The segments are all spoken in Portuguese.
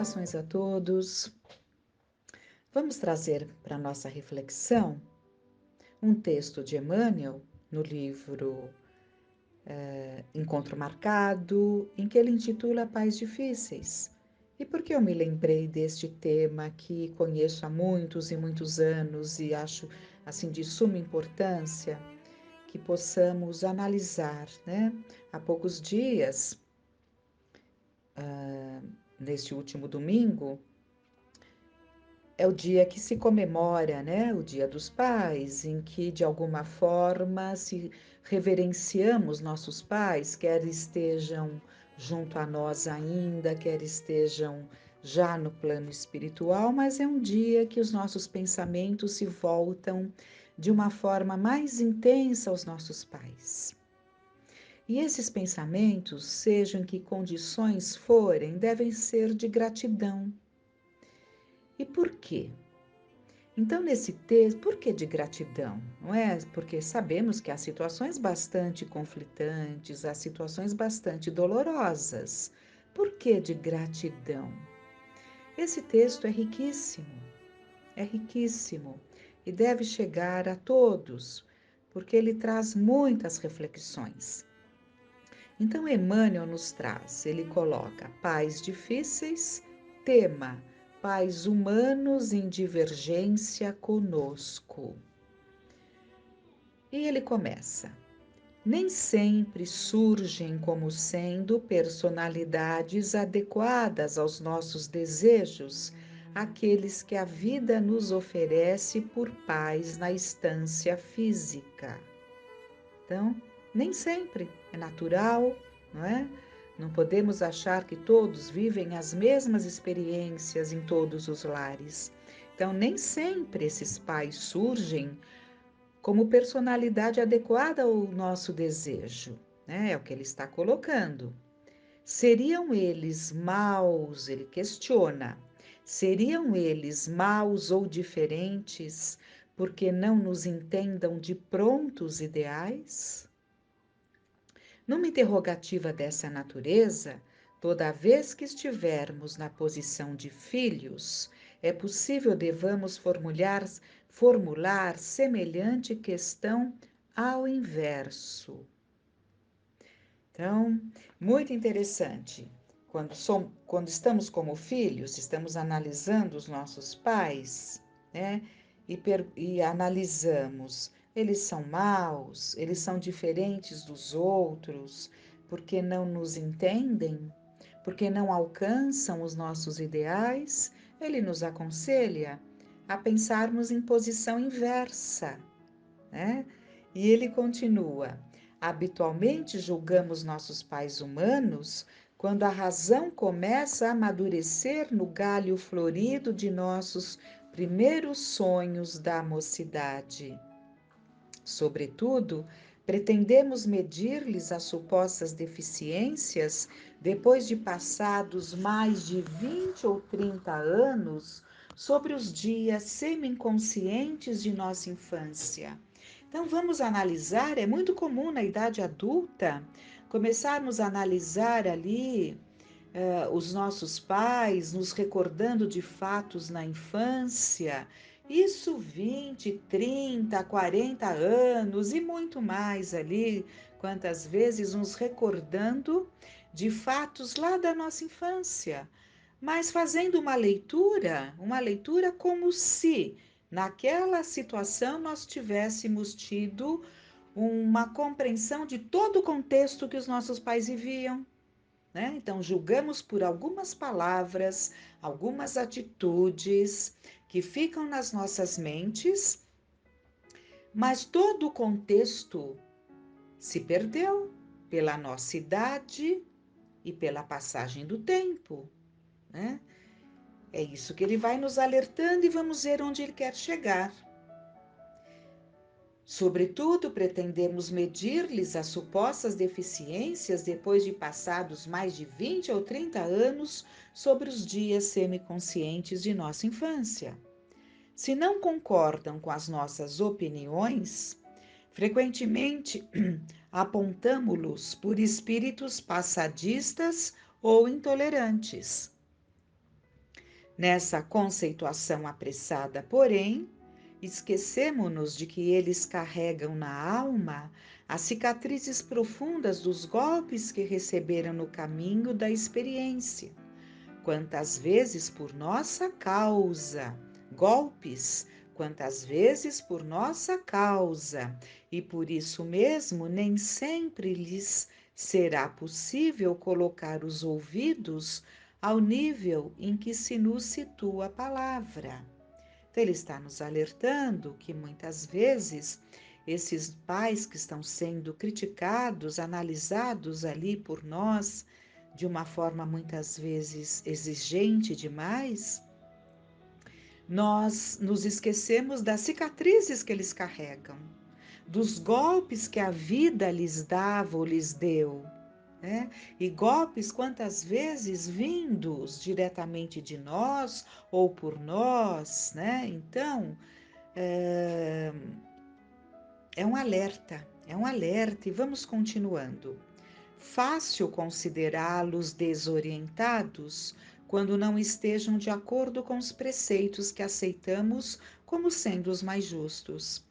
Saudações a todos. Vamos trazer para nossa reflexão um texto de Emmanuel no livro Encontro Marcado, em que ele intitula Pais Difíceis. E por que eu me lembrei deste tema que conheço há muitos e muitos anos e acho assim de suma importância que possamos analisar, né? Há poucos dias, neste último domingo, é o dia que se comemora, né, o Dia dos Pais, em que de alguma forma se reverenciamos nossos pais, quer estejam junto a nós ainda, quer estejam já no plano espiritual, mas é um dia que os nossos pensamentos se voltam de uma forma mais intensa aos nossos pais. E esses pensamentos, sejam em que condições forem, devem ser de gratidão. E por quê? Então, nesse texto, por que de gratidão? Não é? Porque sabemos que há situações bastante conflitantes, há situações bastante dolorosas. Por que de gratidão? Esse texto é riquíssimo e deve chegar a todos, porque ele traz muitas reflexões. Então, Emmanuel nos traz, ele coloca pais difíceis, tema pais humanos em divergência conosco. E ele começa: nem sempre surgem como sendo personalidades adequadas aos nossos desejos, aqueles que a vida nos oferece por pais na instância física. Então, nem sempre é natural, não é? Não podemos achar que todos vivem as mesmas experiências em todos os lares. Então, nem sempre esses pais surgem como personalidade adequada ao nosso desejo, né? É o que ele está colocando. Seriam eles maus? Ele questiona. Seriam eles maus ou diferentes porque não nos entendam de prontos ideais? Numa interrogativa dessa natureza, toda vez que estivermos na posição de filhos, é possível devamos formular semelhante questão ao inverso. Então, muito interessante. Quando estamos como filhos, estamos analisando os nossos pais, né? E analisamos, eles são maus, eles são diferentes dos outros, porque não nos entendem, porque não alcançam os nossos ideais. Ele nos aconselha a pensarmos em posição inversa, né? E ele continua: habitualmente julgamos nossos pais humanos quando a razão começa a amadurecer no galho florido de nossos primeiros sonhos da mocidade. Sobretudo, pretendemos medir-lhes as supostas deficiências depois de passados mais de 20 ou 30 anos sobre os dias semi-inconscientes de nossa infância. Então, vamos analisar, é muito comum na idade adulta começarmos a analisar ali os nossos pais, nos recordando de fatos na infância, isso 20, 30, 40 anos e muito mais ali, quantas vezes nos recordando de fatos lá da nossa infância, mas fazendo uma leitura como se naquela situação nós tivéssemos tido uma compreensão de todo o contexto que os nossos pais viviam, né? Então, julgamos por algumas palavras, algumas atitudes que ficam nas nossas mentes, mas todo o contexto se perdeu pela nossa idade e pela passagem do tempo, né? É isso que ele vai nos alertando e vamos ver onde ele quer chegar. Sobretudo, pretendemos medir-lhes as supostas deficiências depois de passados mais de 20 ou 30 anos sobre os dias semiconscientes de nossa infância. Se não concordam com as nossas opiniões, frequentemente apontamo-los por espíritos passadistas ou intolerantes. Nessa conceituação apressada, porém, esquecemo-nos de que eles carregam na alma as cicatrizes profundas dos golpes que receberam no caminho da experiência. Quantas vezes por nossa causa, golpes, quantas vezes por nossa causa, e por isso mesmo nem sempre lhes será possível colocar os ouvidos ao nível em que se nos situa a palavra. Então, ele está nos alertando que muitas vezes esses pais que estão sendo criticados, analisados ali por nós, de uma forma muitas vezes exigente demais, nós nos esquecemos das cicatrizes que eles carregam, dos golpes que a vida lhes dava ou lhes deu, né? E golpes quantas vezes vindos diretamente de nós ou por nós, né? Então, é, é um alerta e vamos continuando. Fácil considerá-los desorientados quando não estejam de acordo com os preceitos que aceitamos como sendo os mais justos.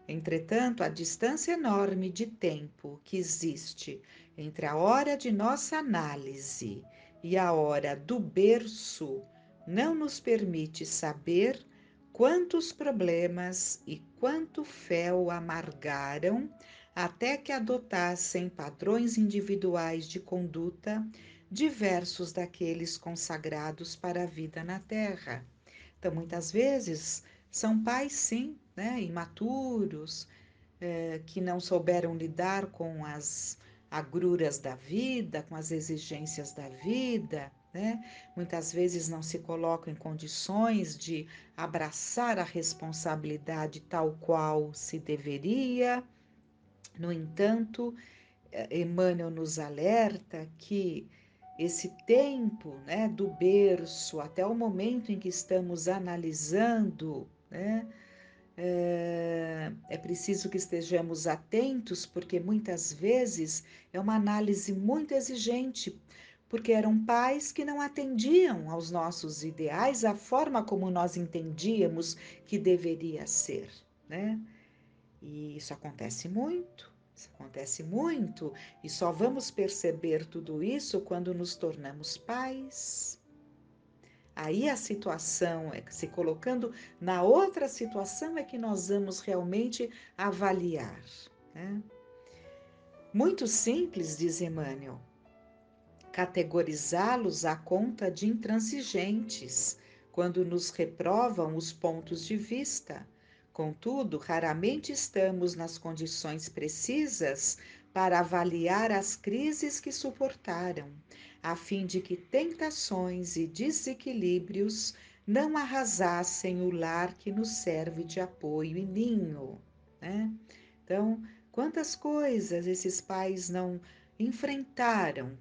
Entretanto, a distância enorme de tempo que existe entre a hora de nossa análise e a hora do berço não nos permite saber quantos problemas e quanto fel amargaram até que adotassem padrões individuais de conduta diversos daqueles consagrados para a vida na Terra. Então, muitas vezes, são pais, sim, né, imaturos, que não souberam lidar com as agruras da vida, com as exigências da vida, né? Muitas vezes não se colocam em condições de abraçar a responsabilidade tal qual se deveria. No entanto, Emmanuel nos alerta que esse tempo, né, do berço até o momento em que estamos analisando, né, é preciso que estejamos atentos, porque muitas vezes é uma análise muito exigente, porque eram pais que não atendiam aos nossos ideais, a forma como nós entendíamos que deveria ser, né? E isso acontece muito, e só vamos perceber tudo isso quando nos tornamos pais. Aí a situação, se colocando na outra situação, é que nós vamos realmente avaliar, né? Muito simples, diz Emmanuel, categorizá-los à conta de intransigentes, quando nos reprovam os pontos de vista. Contudo, raramente estamos nas condições precisas para avaliar as crises que suportaram, a fim de que tentações e desequilíbrios não arrasassem o lar que nos serve de apoio e ninho, né? Então, quantas coisas esses pais não enfrentaram,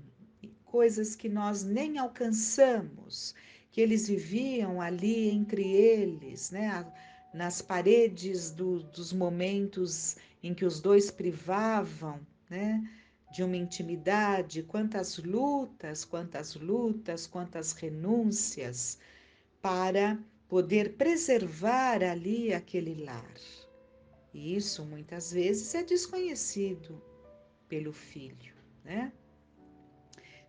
coisas que nós nem alcançamos, que eles viviam ali entre eles, né? Nas paredes dos momentos em que os dois privavam, né? De uma intimidade, quantas lutas, quantas renúncias para poder preservar ali aquele lar. E isso muitas vezes é desconhecido pelo filho, né?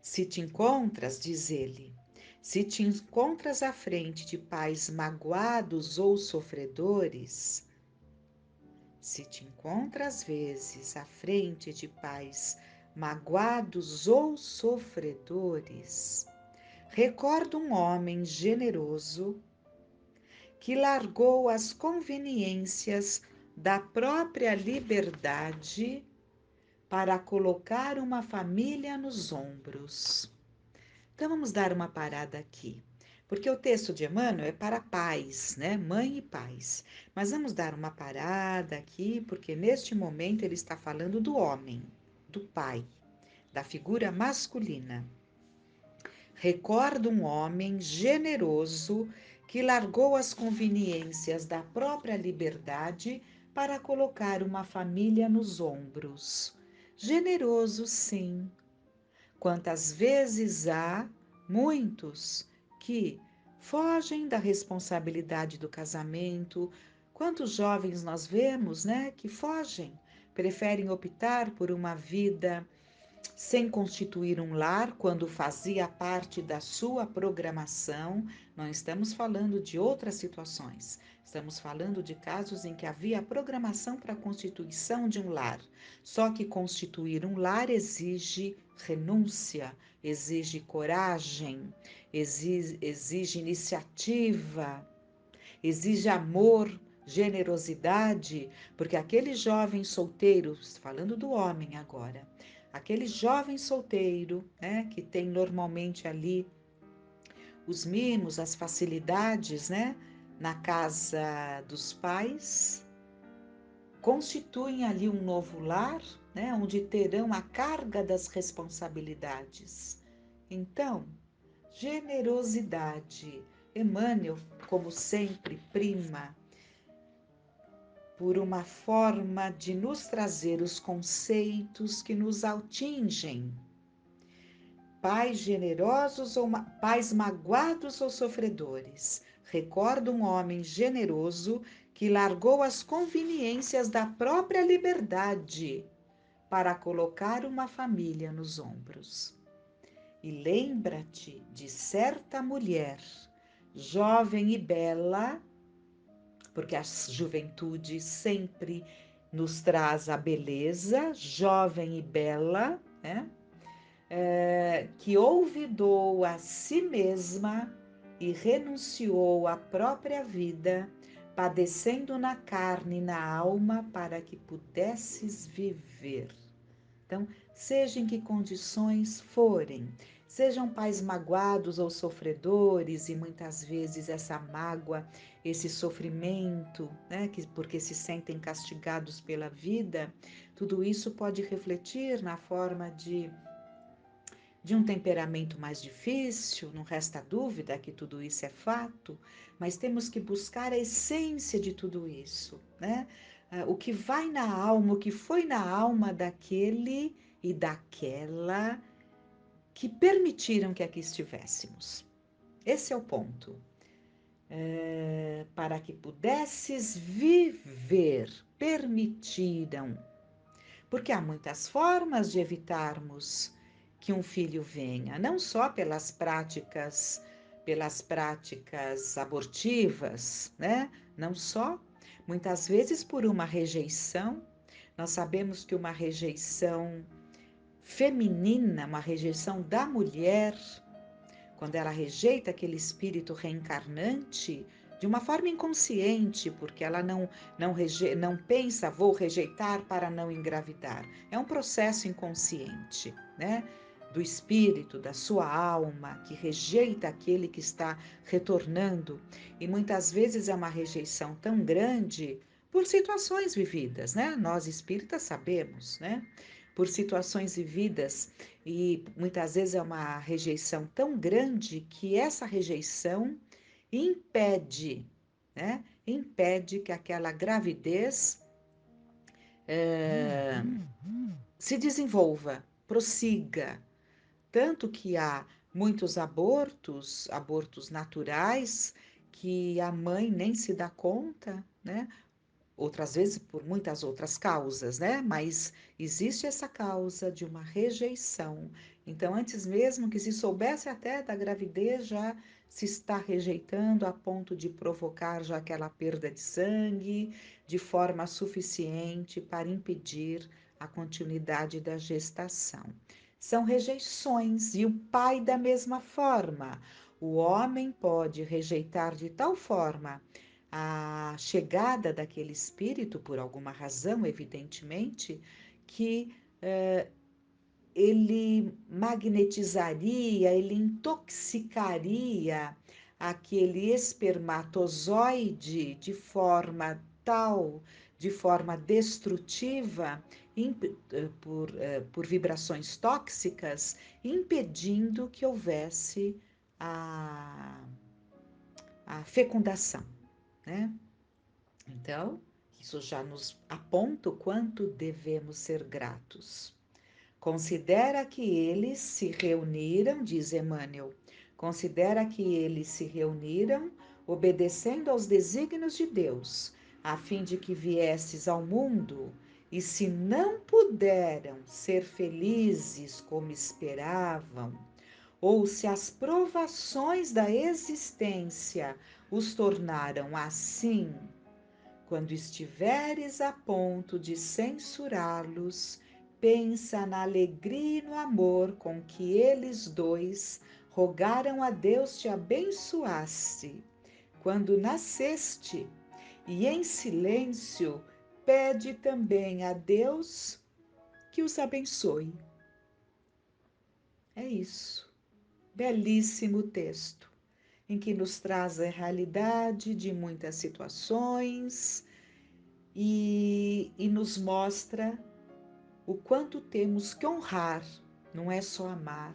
Se te encontras, diz ele, se te encontras à frente de pais magoados ou sofredores, se te encontras às vezes à frente de pais magoados ou sofredores, recorda um homem generoso que largou as conveniências da própria liberdade para colocar uma família nos ombros. Então vamos dar uma parada aqui, porque o texto de Emmanuel é para pais, né? Mãe e pais. Mas vamos dar uma parada aqui, porque neste momento ele está falando do homem, do pai, da figura masculina. Recorda um homem generoso que largou as conveniências da própria liberdade para colocar uma família nos ombros. Generoso, sim. Quantas vezes há muitos que fogem da responsabilidade do casamento. Quantos jovens nós vemos, né, que fogem, preferem optar por uma vida sem constituir um lar quando fazia parte da sua programação. Não estamos falando de outras situações. Estamos falando de casos em que havia a programação para a constituição de um lar. Só que constituir um lar exige renúncia, exige coragem, exige iniciativa, exige amor, generosidade, porque aquele jovem solteiro, falando do homem agora, aquele jovem solteiro, né, que tem normalmente ali os mimos, as facilidades, né, na casa dos pais, constituem ali um novo lar, né, onde terão a carga das responsabilidades. Então, generosidade. Emmanuel, como sempre, prima por uma forma de nos trazer os conceitos que nos atingem. Pais generosos ou pais magoados ou sofredores. Recorda um homem generoso que largou as conveniências da própria liberdade para colocar uma família nos ombros. E lembra-te de certa mulher, jovem e bela, porque a juventude sempre nos traz a beleza, jovem e bela, né? Que olvidou a si mesma e renunciou à própria vida, padecendo na carne e na alma para que pudesses viver. Então, seja em que condições forem, sejam pais magoados ou sofredores, e muitas vezes essa mágoa, esse sofrimento, né, porque se sentem castigados pela vida, tudo isso pode refletir na forma de um temperamento mais difícil, não resta dúvida que tudo isso é fato, mas temos que buscar a essência de tudo isso, né? O que vai na alma, o que foi na alma daquele e daquela que permitiram que aqui estivéssemos. Esse é o ponto. Para que pudesses viver, permitiram. Porque há muitas formas de evitarmos que um filho venha, não só pelas práticas abortivas, né? Não só, muitas vezes por uma rejeição. Nós sabemos que uma rejeição feminina, uma rejeição da mulher, quando ela rejeita aquele espírito reencarnante de uma forma inconsciente, porque ela não pensa, vou rejeitar para não engravidar. É um processo inconsciente, né? Do espírito, da sua alma, que rejeita aquele que está retornando. E muitas vezes é uma rejeição tão grande por situações vividas, né? Nós espíritas sabemos, né? Por situações vividas, e muitas vezes é uma rejeição tão grande que essa rejeição impede, né? Impede que aquela gravidez se desenvolva, prossiga. Tanto que há muitos abortos, abortos naturais, que a mãe nem se dá conta, né? Outras vezes por muitas outras causas, né? Mas existe essa causa de uma rejeição. Então, antes mesmo que se soubesse até da gravidez, já se está rejeitando a ponto de provocar já aquela perda de sangue de forma suficiente para impedir a continuidade da gestação. São rejeições, e o pai da mesma forma. O homem pode rejeitar de tal forma a chegada daquele espírito, por alguma razão, evidentemente, que ele magnetizaria, ele intoxicaria aquele espermatozoide de forma tal, de forma destrutiva, por vibrações tóxicas, impedindo que houvesse a, a fecundação, né? Então, isso já nos aponta o quanto devemos ser gratos. Considera que eles se reuniram, diz Emmanuel, Considera que eles se reuniram, obedecendo aos desígnios de Deus, a fim de que viesses ao mundo, e se não puderam ser felizes como esperavam, ou se as provações da existência os tornaram assim, quando estiveres a ponto de censurá-los, pensa na alegria e no amor com que eles dois rogaram a Deus te abençoasse quando nasceste, e em silêncio pede também a Deus que os abençoe. É isso. Belíssimo texto, em que nos traz a realidade de muitas situações e nos mostra o quanto temos que honrar, não é só amar.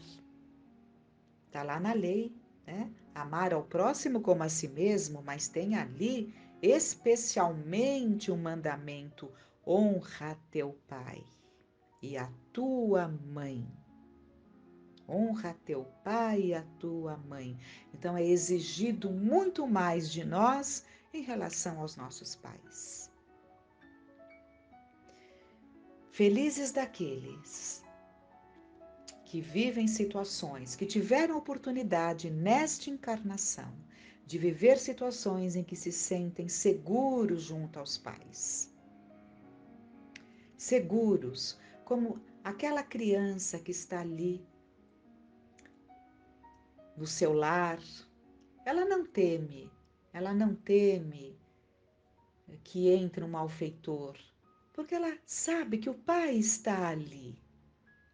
Está lá na lei, né? Amar ao próximo como a si mesmo, mas tem ali especialmente um mandamento: honra teu pai e a tua mãe. Honra teu pai e a tua mãe. Então é exigido muito mais de nós em relação aos nossos pais. Felizes daqueles que vivem situações, que tiveram oportunidade nesta encarnação de viver situações em que se sentem seguros junto aos pais. Seguros, como aquela criança que está ali no seu lar, ela não teme que entre um malfeitor, porque ela sabe que o pai está ali.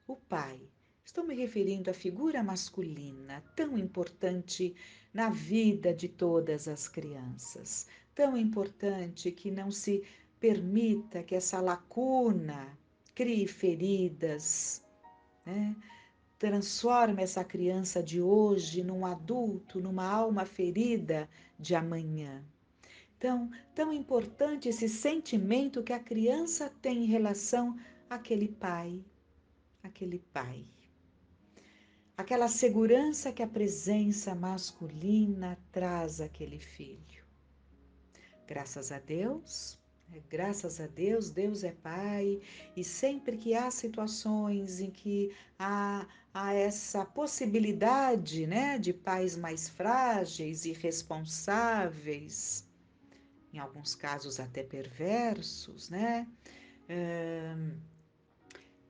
O pai. Estou me referindo à figura masculina, tão importante na vida de todas as crianças, tão importante que não se permita que essa lacuna crie feridas, né? Transforme essa criança de hoje num adulto, numa alma ferida de amanhã. Então, tão importante esse sentimento que a criança tem em relação àquele pai, aquele pai. Aquela segurança que a presença masculina traz àquele filho. Graças a Deus, Deus é Pai, e sempre que há situações em que há essa possibilidade, né, de pais mais frágeis e responsáveis, em alguns casos até perversos, né?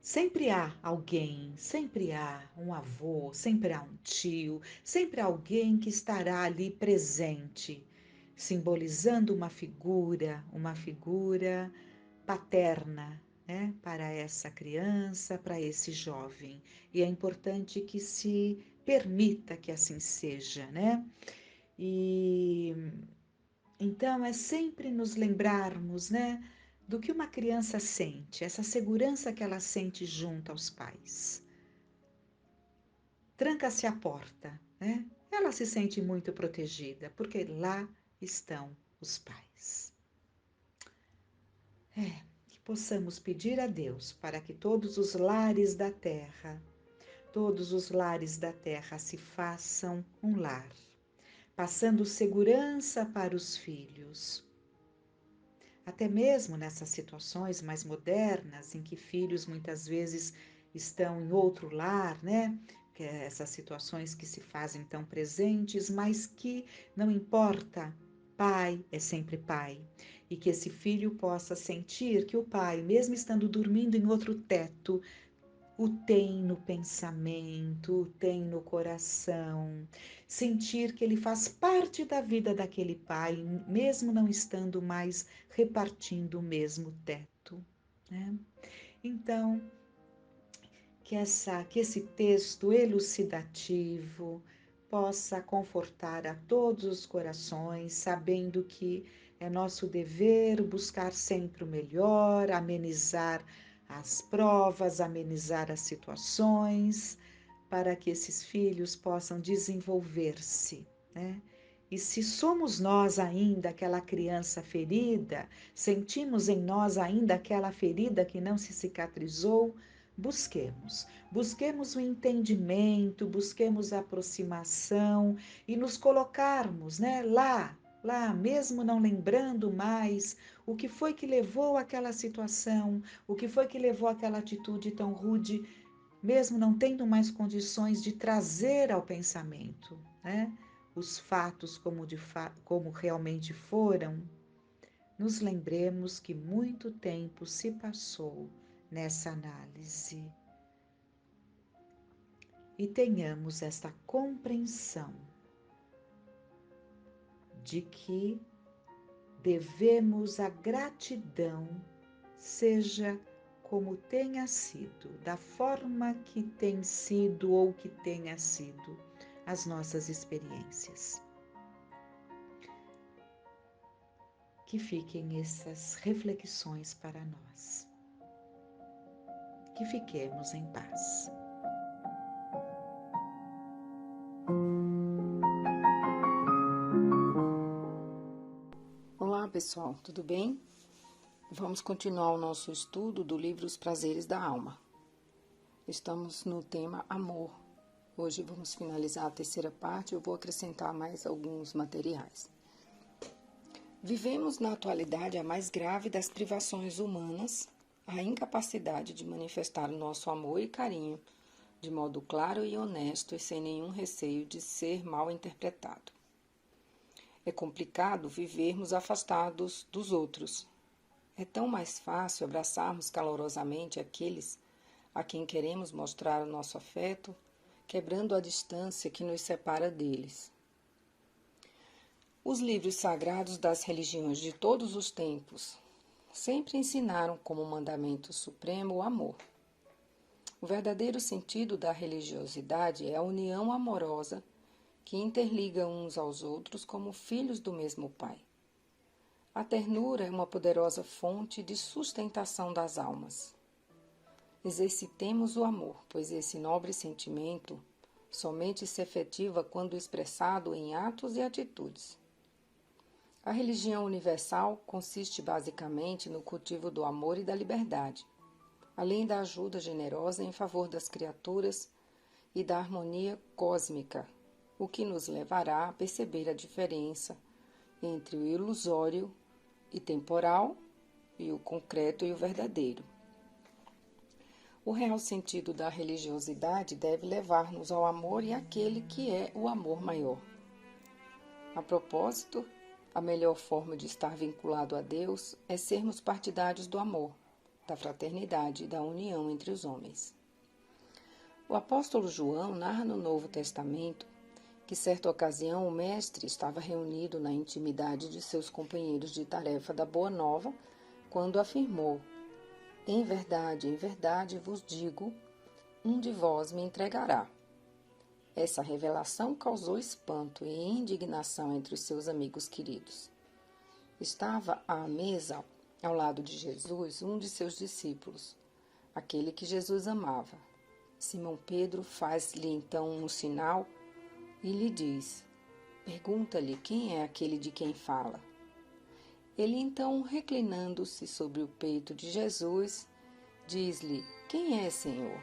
Sempre há alguém, sempre há um avô, sempre há um tio, sempre há alguém que estará ali presente, simbolizando uma figura paterna, né, para essa criança, para esse jovem. E é importante que se permita que assim seja, né? E então é sempre nos lembrarmos, né, do que uma criança sente, essa segurança que ela sente junto aos pais. Tranca-se a porta, né? Ela se sente muito protegida, porque lá estão os pais. Que possamos pedir a Deus para que todos os lares da terra se façam um lar, passando segurança para os filhos. Até mesmo nessas situações mais modernas, em que filhos muitas vezes estão em outro lar, né? Que é essas situações que se fazem tão presentes, mas que não importa, pai é sempre pai. E que esse filho possa sentir que o pai, mesmo estando dormindo em outro teto, o tem no pensamento, o tem no coração, sentir que ele faz parte da vida daquele pai, mesmo não estando mais repartindo o mesmo teto, né? Então, que esse texto elucidativo possa confortar a todos os corações, sabendo que é nosso dever buscar sempre o melhor, amenizar as provas, amenizar as situações, para que esses filhos possam desenvolver-se, né? E se somos nós ainda aquela criança ferida, sentimos em nós ainda aquela ferida que não se cicatrizou, Busquemos o entendimento, busquemos a aproximação e nos colocarmos, né, lá, mesmo não lembrando mais o que foi que levou àquela situação, o que foi que levou àquela atitude tão rude, mesmo não tendo mais condições de trazer ao pensamento, né, os fatos como realmente foram. Nos lembremos que muito tempo se passou nessa análise e tenhamos esta compreensão de que devemos a gratidão, seja como tenha sido, da forma que tem sido ou que tenha sido as nossas experiências. Que fiquem essas reflexões para nós. Que fiquemos em paz. Olá pessoal, tudo bem? Vamos continuar o nosso estudo do livro Os Prazeres da Alma. Estamos no tema amor. Hoje vamos finalizar a terceira parte, eu vou acrescentar mais alguns materiais. Vivemos na atualidade a mais grave das privações humanas, a incapacidade de manifestar o nosso amor e carinho de modo claro e honesto e sem nenhum receio de ser mal interpretado. É complicado vivermos afastados dos outros. É tão mais fácil abraçarmos calorosamente aqueles a quem queremos mostrar o nosso afeto, quebrando a distância que nos separa deles. Os livros sagrados das religiões de todos os tempos sempre ensinaram como mandamento supremo o amor. O verdadeiro sentido da religiosidade é a união amorosa que interliga uns aos outros como filhos do mesmo Pai. A ternura é uma poderosa fonte de sustentação das almas. Exercitemos o amor, pois esse nobre sentimento somente se efetiva quando expressado em atos e atitudes. A religião universal consiste basicamente no cultivo do amor e da liberdade, além da ajuda generosa em favor das criaturas e da harmonia cósmica, o que nos levará a perceber a diferença entre o ilusório e temporal e o concreto e o verdadeiro. O real sentido da religiosidade deve levar-nos ao amor e àquele que é o amor maior. A propósito, a melhor forma de estar vinculado a Deus é sermos partidários do amor, da fraternidade e da união entre os homens. O apóstolo João narra no Novo Testamento que certa ocasião o mestre estava reunido na intimidade de seus companheiros de tarefa da Boa Nova, quando afirmou: em verdade vos digo, um de vós me entregará. Essa revelação causou espanto e indignação entre os seus amigos queridos. Estava à mesa, ao lado de Jesus, um de seus discípulos, aquele que Jesus amava. Simão Pedro faz-lhe então um sinal e lhe diz: pergunta-lhe quem é aquele de quem fala. Ele então, reclinando-se sobre o peito de Jesus, diz-lhe: quem é, Senhor?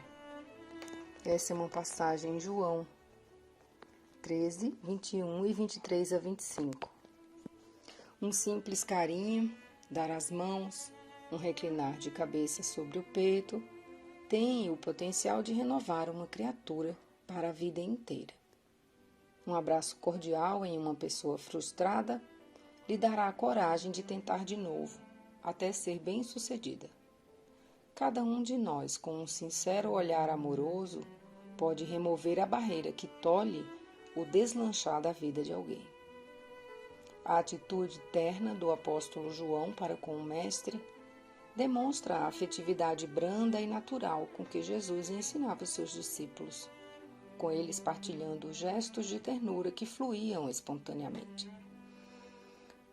Essa é uma passagem em João 13, 21 e 23 a 25. Um simples carinho, dar as mãos, um reclinar de cabeça sobre o peito, tem o potencial de renovar uma criatura para a vida inteira. Um abraço cordial em uma pessoa frustrada lhe dará a coragem de tentar de novo, até ser bem-sucedida. Cada um de nós, com um sincero olhar amoroso, pode remover a barreira que tolhe o deslanchar da vida de alguém. A atitude terna do apóstolo João para com o Mestre demonstra a afetividade branda e natural com que Jesus ensinava os seus discípulos, com eles partilhando gestos de ternura que fluíam espontaneamente.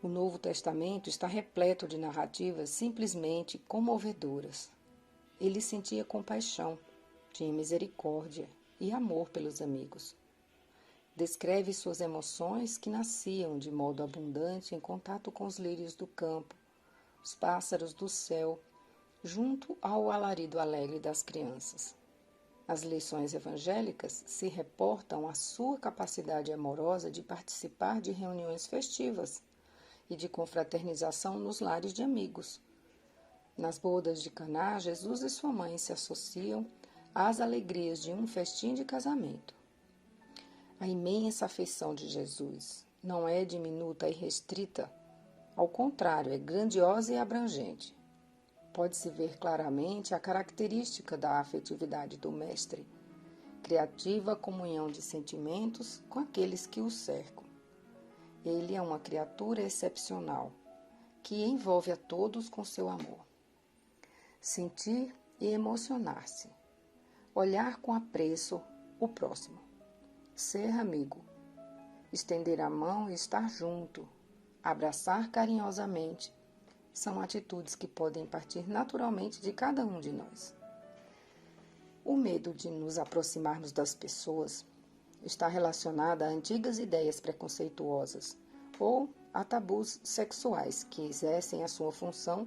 O Novo Testamento está repleto de narrativas simplesmente comovedoras. Ele sentia compaixão, tinha misericórdia e amor pelos amigos. Descreve suas emoções que nasciam de modo abundante em contato com os lírios do campo, os pássaros do céu, junto ao alarido alegre das crianças. As lições evangélicas se reportam à sua capacidade amorosa de participar de reuniões festivas e de confraternização nos lares de amigos. Nas bodas de Caná, Jesus e sua mãe se associam às alegrias de um festim de casamento. A imensa afeição de Jesus não é diminuta e restrita, ao contrário, é grandiosa e abrangente. Pode-se ver claramente a característica da afetividade do Mestre, criativa comunhão de sentimentos com aqueles que o cercam. Ele é uma criatura excepcional, que envolve a todos com seu amor. Sentir e emocionar-se. Olhar com apreço o próximo. Ser amigo. Estender a mão e estar junto. Abraçar carinhosamente. São atitudes que podem partir naturalmente de cada um de nós. O medo de nos aproximarmos das pessoas está relacionado a antigas ideias preconceituosas ou a tabus sexuais que exercem a sua função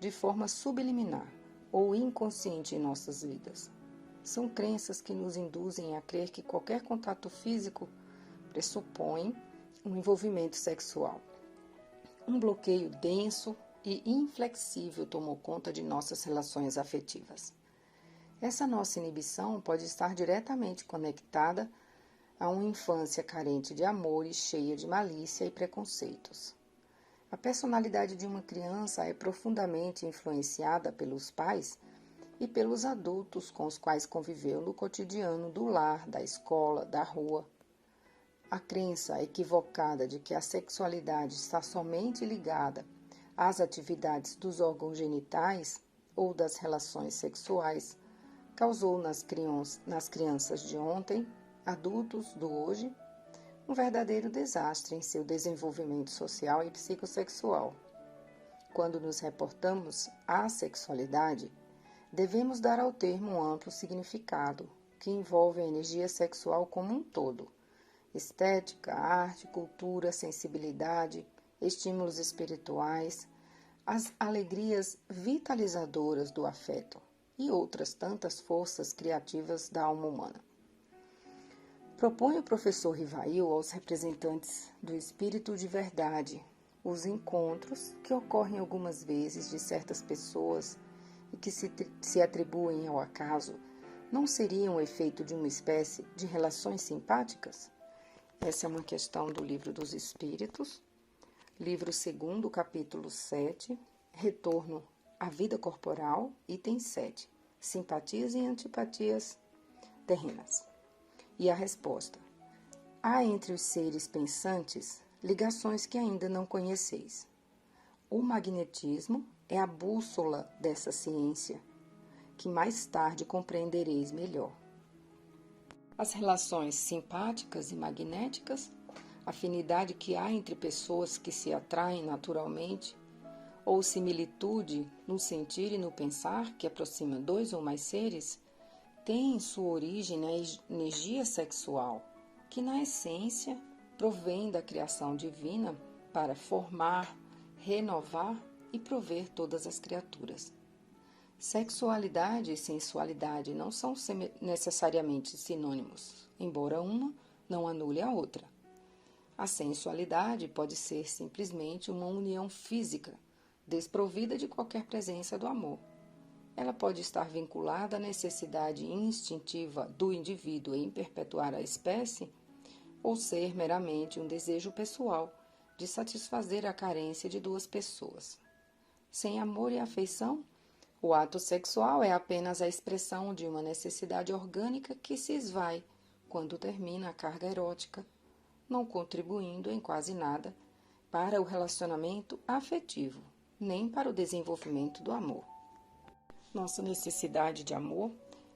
de forma subliminar ou inconsciente em nossas vidas. São crenças que nos induzem a crer que qualquer contato físico pressupõe um envolvimento sexual. Um bloqueio denso e inflexível tomou conta de nossas relações afetivas. Essa nossa inibição pode estar diretamente conectada a uma infância carente de amor e cheia de malícia e preconceitos. A personalidade de uma criança é profundamente influenciada pelos pais e pelos adultos com os quais conviveu no cotidiano do lar, da escola, da rua. A crença equivocada de que a sexualidade está somente ligada às atividades dos órgãos genitais ou das relações sexuais causou nas crianças de ontem, adultos do hoje, um verdadeiro desastre em seu desenvolvimento social e psicossexual. Quando nos reportamos à sexualidade, devemos dar ao termo um amplo significado, que envolve a energia sexual como um todo: estética, arte, cultura, sensibilidade, estímulos espirituais, as alegrias vitalizadoras do afeto e outras tantas forças criativas da alma humana. Propõe o professor Rivail aos representantes do espírito de verdade os encontros que ocorrem algumas vezes de certas pessoas e que se atribuem ao acaso, não seriam o efeito de uma espécie de relações simpáticas? Essa é uma questão do Livro dos Espíritos, livro 2º, capítulo 7, Retorno à Vida Corporal, item 7, Simpatias e Antipatias Terrenas. E a resposta: há entre os seres pensantes ligações que ainda não conheceis. O magnetismo é a bússola dessa ciência, que mais tarde compreendereis melhor. As relações simpáticas e magnéticas, afinidade que há entre pessoas que se atraem naturalmente, ou similitude no sentir e no pensar que aproxima dois ou mais seres, tem sua origem na energia sexual, que na essência provém da criação divina para formar, renovar e prover todas as criaturas. Sexualidade e sensualidade não são necessariamente sinônimos, embora uma não anule a outra. A sensualidade pode ser simplesmente uma união física, desprovida de qualquer presença do amor. Ela pode estar vinculada à necessidade instintiva do indivíduo em perpetuar a espécie, ou ser meramente um desejo pessoal de satisfazer a carência de duas pessoas. Sem amor e afeição, o ato sexual é apenas a expressão de uma necessidade orgânica que se esvai quando termina a carga erótica, não contribuindo em quase nada para o relacionamento afetivo, nem para o desenvolvimento do amor. Nossa necessidade de amor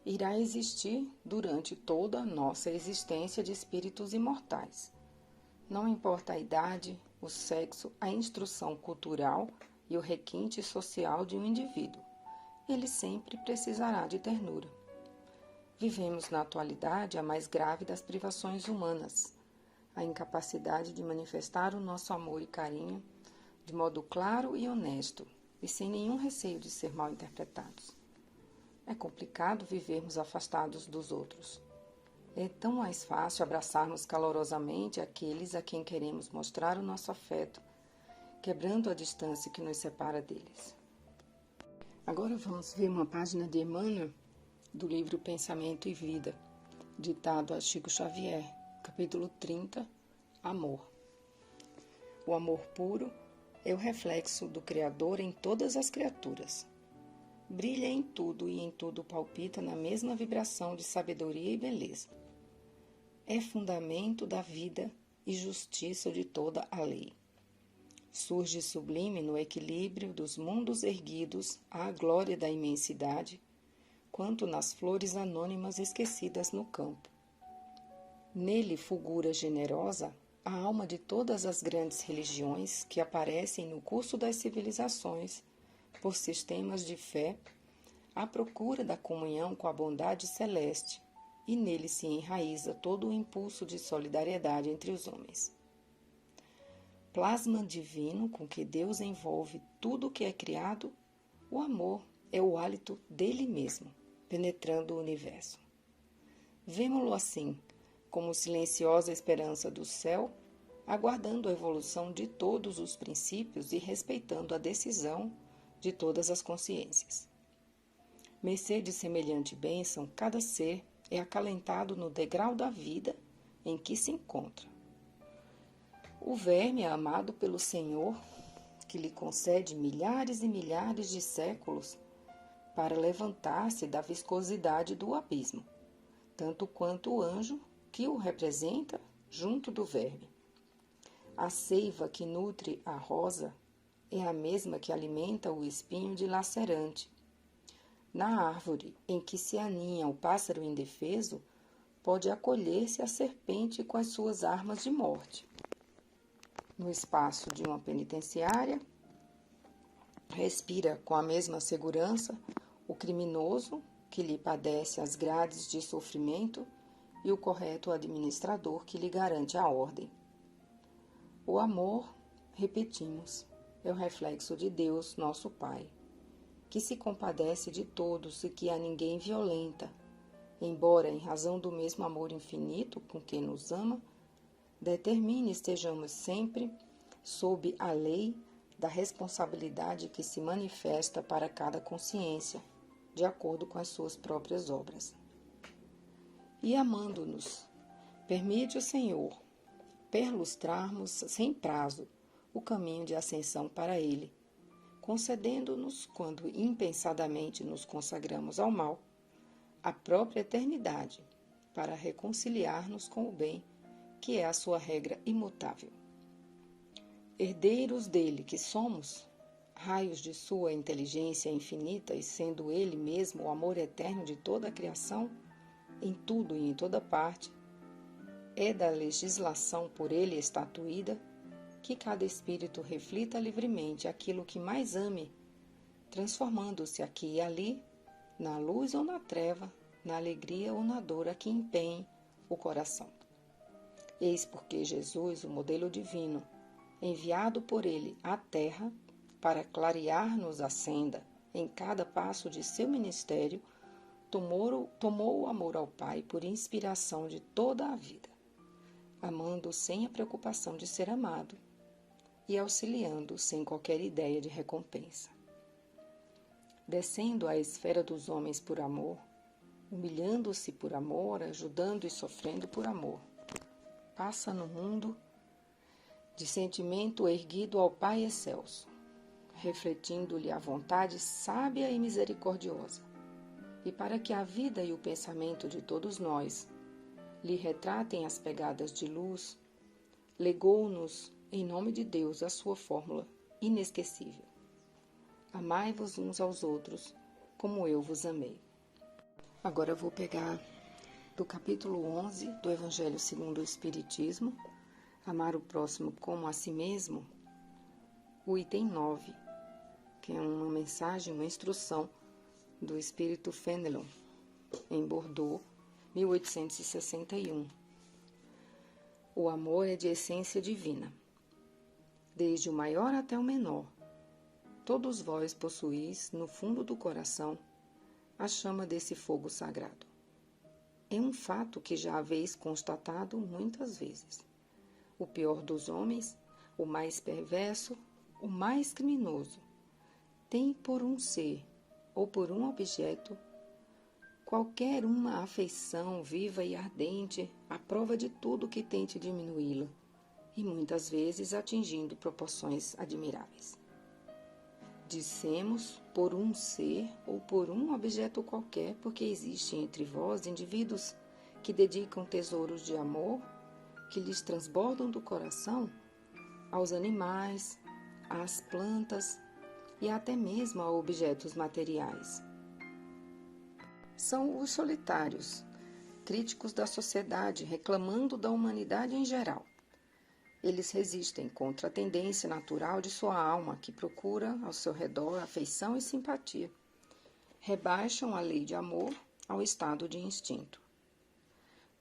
irá existir durante toda a nossa existência de espíritos imortais. Não importa a idade, o sexo, a instrução cultural e o requinte social de um indivíduo, ele sempre precisará de ternura. Vivemos na atualidade a mais grave das privações humanas, a incapacidade de manifestar o nosso amor e carinho de modo claro e honesto, e sem nenhum receio de ser mal interpretados. É complicado vivermos afastados dos outros. É tão mais fácil abraçarmos calorosamente aqueles a quem queremos mostrar o nosso afeto, quebrando a distância que nos separa deles. Agora vamos ver uma página de Emmanuel, do livro Pensamento e Vida, ditado a Chico Xavier, capítulo 30, Amor. O amor puro é o reflexo do Criador em todas as criaturas. Brilha em tudo e em tudo palpita na mesma vibração de sabedoria e beleza. É fundamento da vida e justiça de toda a lei. Surge sublime no equilíbrio dos mundos erguidos à glória da imensidade, quanto nas flores anônimas esquecidas no campo. Nele fulgura generosa a alma de todas as grandes religiões que aparecem no curso das civilizações, por sistemas de fé, à procura da comunhão com a bondade celeste, e nele se enraiza todo o impulso de solidariedade entre os homens. Plasma divino com que Deus envolve tudo o que é criado, o amor é o hálito dele mesmo, penetrando o universo. Vemo-lo assim, como silenciosa esperança do céu, aguardando a evolução de todos os princípios e respeitando a decisão de todas as consciências. Mercê de semelhante bênção, cada ser é acalentado no degrau da vida em que se encontra. O verme é amado pelo Senhor, que lhe concede milhares e milhares de séculos para levantar-se da viscosidade do abismo, tanto quanto o anjo que o representa junto do verme. A seiva que nutre a rosa é a mesma que alimenta o espinho dilacerante. Na árvore em que se aninha o pássaro indefeso, pode acolher-se a serpente com as suas armas de morte. No espaço de uma penitenciária, respira com a mesma segurança o criminoso que lhe padece as grades de sofrimento e o correto administrador que lhe garante a ordem. O amor, repetimos, é o reflexo de Deus, nosso Pai, que se compadece de todos e que a ninguém violenta, embora, em razão do mesmo amor infinito com que nos ama, determine estejamos sempre sob a lei da responsabilidade que se manifesta para cada consciência, de acordo com as suas próprias obras. E amando-nos, permite o Senhor perlustrarmos sem prazo o caminho de ascensão para Ele, concedendo-nos, quando impensadamente nos consagramos ao mal, a própria eternidade para reconciliar-nos com o bem, que é a sua regra imutável. Herdeiros dele que somos, raios de sua inteligência infinita e sendo ele mesmo o amor eterno de toda a criação, em tudo e em toda parte, é da legislação por ele estatuída que cada espírito reflita livremente aquilo que mais ame, transformando-se aqui e ali, na luz ou na treva, na alegria ou na dor a que empenhe o coração. Eis porque Jesus, o modelo divino, enviado por ele à terra para clarear-nos a senda em cada passo de seu ministério, tomou o amor ao Pai por inspiração de toda a vida, amando sem a preocupação de ser amado e auxiliando sem qualquer ideia de recompensa. Descendo à esfera dos homens por amor, humilhando-se por amor, ajudando e sofrendo por amor, passa no mundo de sentimento erguido ao Pai excelso, refletindo-lhe a vontade sábia e misericordiosa, e para que a vida e o pensamento de todos nós lhe retratem as pegadas de luz, legou-nos, em nome de Deus, a sua fórmula inesquecível. Amai-vos uns aos outros, como eu vos amei. Agora eu vou pegar do capítulo 11 do Evangelho segundo o Espiritismo, Amar o próximo como a si mesmo, o item 9, que é uma mensagem, uma instrução do Espírito Fenelon, em Bordeaux, 1861. O amor é de essência divina, desde o maior até o menor. todos vós possuís, no fundo do coração, a chama desse fogo sagrado. É um fato que já haveis constatado muitas vezes. O pior dos homens, o mais perverso, o mais criminoso, tem por um ser ou por um objeto qualquer uma afeição viva e ardente à prova de tudo que tente diminuí-la, e muitas vezes atingindo proporções admiráveis. Dissemos por um ser ou por um objeto qualquer, porque existem entre vós indivíduos que dedicam tesouros de amor, que lhes transbordam do coração, aos animais, às plantas e até mesmo a objetos materiais. São os solitários, críticos da sociedade, reclamando da humanidade em geral. Eles resistem contra a tendência natural de sua alma, que procura ao seu redor afeição e simpatia. Rebaixam a lei de amor ao estado de instinto.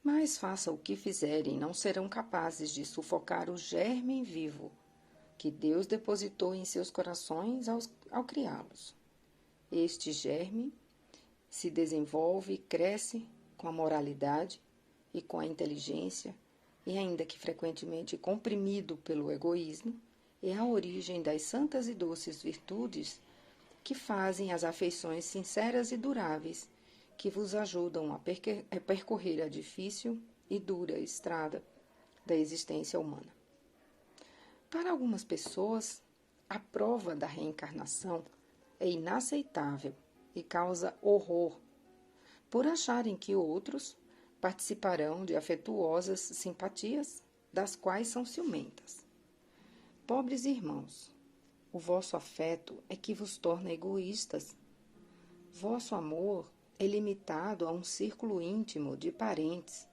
Mas faça o que fizerem, não serão capazes de sufocar o germe vivo que Deus depositou em seus corações ao criá-los. Este germe se desenvolve e cresce com a moralidade e com a inteligência, e ainda que frequentemente comprimido pelo egoísmo, é a origem das santas e doces virtudes que fazem as afeições sinceras e duráveis, que vos ajudam a percorrer a difícil e dura estrada da existência humana. Para algumas pessoas, a prova da reencarnação é inaceitável e causa horror, por acharem que outros participarão de afetuosas simpatias das quais são ciumentas. Pobres irmãos, o vosso afeto é que vos torna egoístas. Vosso amor é limitado a um círculo íntimo de parentes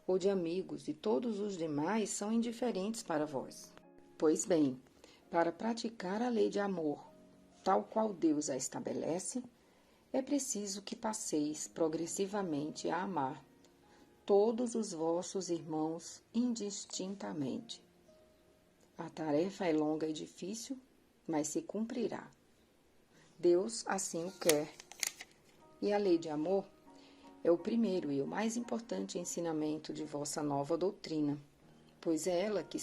ou de amigos, e todos os demais são indiferentes para vós. Pois bem, para praticar a lei de amor, tal qual Deus a estabelece, é preciso que passeis progressivamente a amar todos os vossos irmãos indistintamente. A tarefa é longa e difícil, mas se cumprirá. Deus assim o quer. E a lei de amor é o primeiro e o mais importante ensinamento de vossa nova doutrina, pois é ela que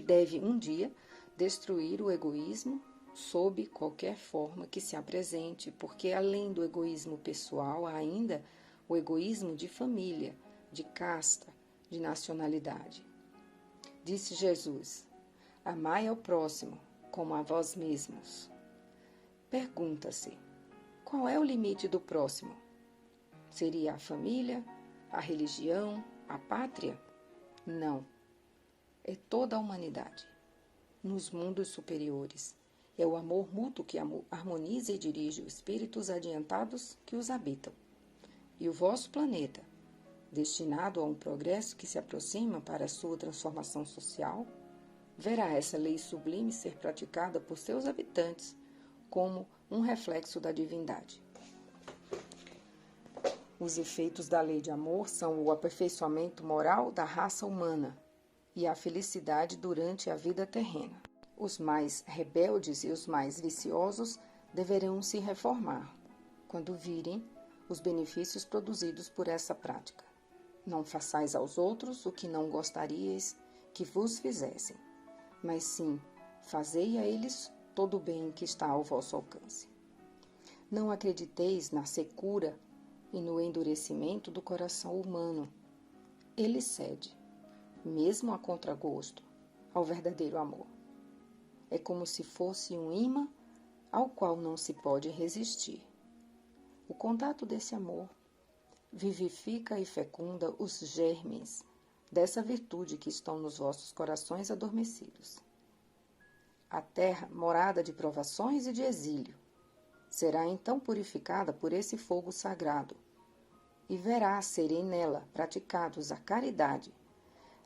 deve um dia destruir o egoísmo sob qualquer forma que se apresente, porque além do egoísmo pessoal há ainda o egoísmo de família, de casta, de nacionalidade. Disse Jesus: amai ao próximo como a vós mesmos. Pergunta-se: qual é o limite do próximo? Seria a família, a religião, a pátria? Não. É toda a humanidade. Nos mundos superiores, é o amor mútuo que harmoniza e dirige os espíritos adiantados que os habitam. E o vosso planeta, destinado a um progresso que se aproxima para a sua transformação social, verá essa lei sublime ser praticada por seus habitantes como um reflexo da divindade. Os efeitos da lei de amor são o aperfeiçoamento moral da raça humana e a felicidade durante a vida terrena. Os mais rebeldes e os mais viciosos deverão se reformar quando virem os benefícios produzidos por essa prática. Não façais aos outros o que não gostaríeis que vos fizessem, mas sim, fazei a eles todo o bem que está ao vosso alcance. Não acrediteis na secura e no endurecimento do coração humano. Ele cede, mesmo a contragosto, ao verdadeiro amor. É como se fosse um imã ao qual não se pode resistir. O contato desse amor vivifica e fecunda os germes dessa virtude que estão nos vossos corações adormecidos. A terra, morada de provações e de exílio, será então purificada por esse fogo sagrado, e verá serem nela praticados a caridade,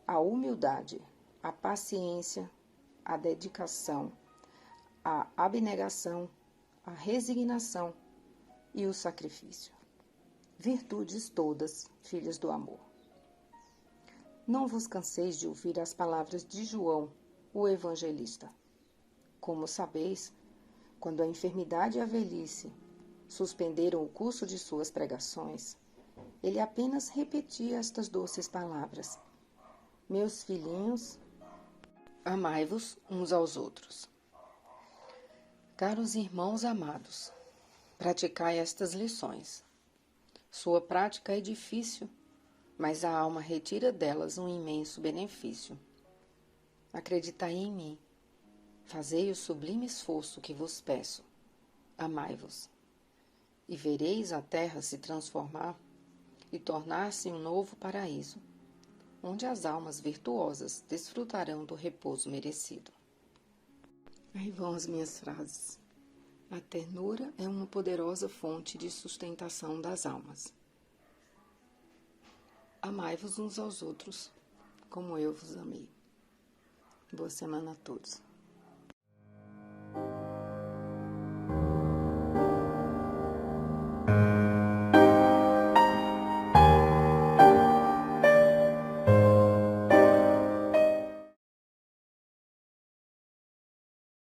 a humildade, a paciência, a dedicação, a abnegação, a resignação e o sacrifício. Virtudes todas, filhos do amor. Não vos canseis de ouvir as palavras de João, o evangelista. Como sabeis, quando a enfermidade e a velhice suspenderam o curso de suas pregações, ele apenas repetia estas doces palavras: Meus filhinhos, amai-vos uns aos outros. Caros irmãos amados, praticai estas lições. Sua prática é difícil, mas a alma retira delas um imenso benefício. Acreditai em mim. Fazei o sublime esforço que vos peço. Amai-vos. E vereis a terra se transformar e tornar-se um novo paraíso, onde as almas virtuosas desfrutarão do repouso merecido. Aí vão as minhas frases. A ternura é uma poderosa fonte de sustentação das almas. Amai-vos uns aos outros, como eu vos amei. Boa semana a todos.